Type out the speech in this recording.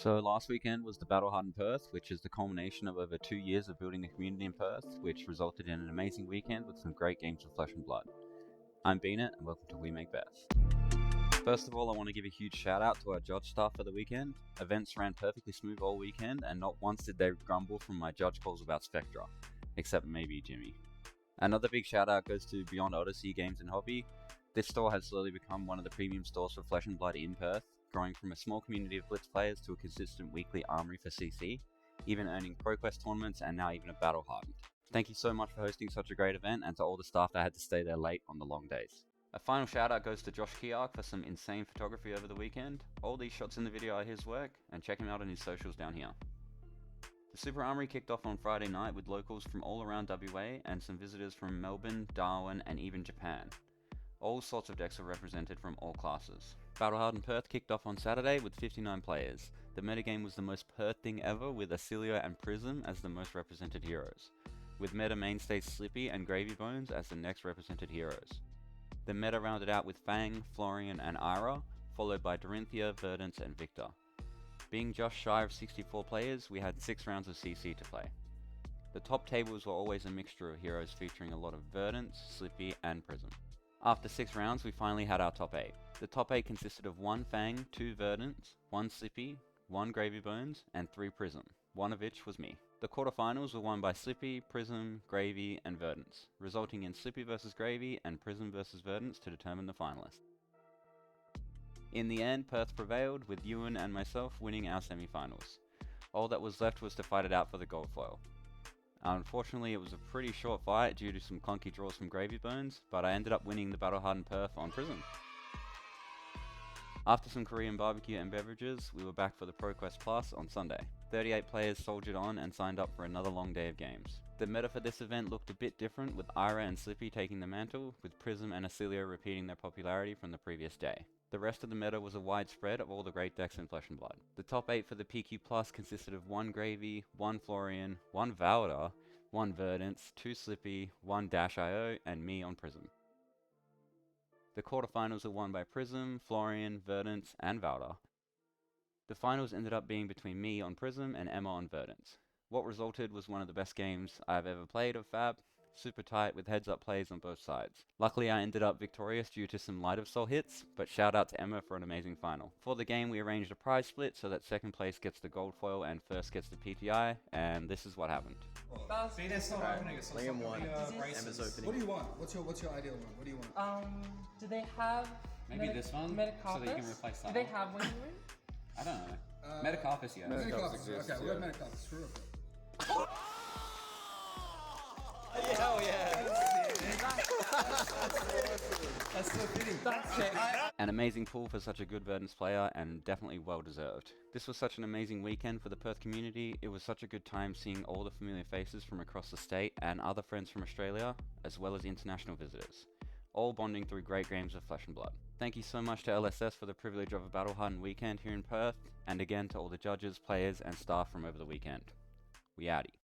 So last weekend was the Battle Hard in Perth, which is the culmination of over 2 years of building a community in Perth, which resulted in an amazing weekend with some great games of Flesh and Blood. I'm Beanit, and welcome to We Make Best. First of all, I want to give a huge shout out to our judge staff for the weekend. Events ran perfectly smooth all weekend, and not once did they grumble from my judge calls about Spectra, except maybe Jimmy. Another big shout out goes to Beyond Odyssey Games and Hobby. This store has slowly become one of the premium stores for Flesh and Blood in Perth, growing from a small community of Blitz players to a consistent weekly armory for CC, even earning ProQuest tournaments and now even a Battle Hardened. Thank you so much for hosting such a great event, and to all the staff that had to stay there late on the long days. A final shout out goes to Josh Kiark for some insane photography over the weekend. All these shots in the video are his work, and check him out on his socials down here. The Super Armory kicked off on Friday night with locals from all around WA and some visitors from Melbourne, Darwin and even Japan. All sorts of decks were represented from all classes. Battle Hard in Perth kicked off on Saturday with 59 players. The metagame was the most Perth thing ever, with Acilio and Prism as the most represented heroes, with meta mainstays Slippy and Gravy Bones as the next represented heroes. The meta rounded out with Fang, Florian and Ira, followed by Dorinthia, Verdance and Victor. Being just shy of 64 players, we had 6 rounds of CC to play. The top tables were always a mixture of heroes featuring a lot of Verdance, Slippy and Prism. After 6 rounds, we finally had our top 8. The top 8 consisted of 1 Fang, 2 Verdance, 1 Slippy, 1 Gravy Bones, and 3 Prism, one of which was me. The quarterfinals were won by Slippy, Prism, Gravy, and Verdance, resulting in Slippy vs Gravy and Prism vs Verdance to determine the finalists. In the end, Perth prevailed, with Ewan and myself winning our semi-finals. All that was left was to fight it out for the gold foil. Unfortunately, it was a pretty short fight due to some clunky draws from Gravy Bones, but I ended up winning the Battle Hard in Perth on Prism. After some Korean barbecue and beverages, we were back for the ProQuest Plus on Sunday. 38 players soldiered on and signed up for another long day of games. The meta for this event looked a bit different, with Ira and Slippy taking the mantle, with Prism and Acilio repeating their popularity from the previous day. The rest of the meta was a wide spread of all the great decks in Flesh and Blood. The top 8 for the PQ Plus consisted of 1 Gravy, 1 Florian, 1 Valda, 1 Verdance, 2 Slippy, 1 Dash.io, and me on Prism. The quarterfinals were won by Prism, Florian, Verdance, and Valda. The finals ended up being between me on Prism and Emma on Verdance. What resulted was one of the best games I've ever played of Fab, super tight with heads up plays on both sides. Luckily I ended up victorious due to some Light of Soul hits, but shout out to Emma for an amazing final. For the game we arranged a prize split so that second place gets the gold foil and first gets the PTI, and this is what happened. Liam won. Emma's opening. What do you want? What's your ideal one? What do you want? Do they have maybe this one, so that you can replace that. Do they have Wing? I don't know. Metacarpus, yeah. Metacarpus exists. Okay, we have Metacarpus. Screw it. Hell yeah! That's so fitting. That's it. An amazing pool for such a good Verdance player, and definitely well deserved. This was such an amazing weekend for the Perth community. It was such a good time seeing all the familiar faces from across the state and other friends from Australia, as well as international visitors, all bonding through great games of Flesh and Blood. Thank you so much to LSS for the privilege of a Battle Hardened weekend here in Perth, and again to all the judges, players and staff from over the weekend. We outie.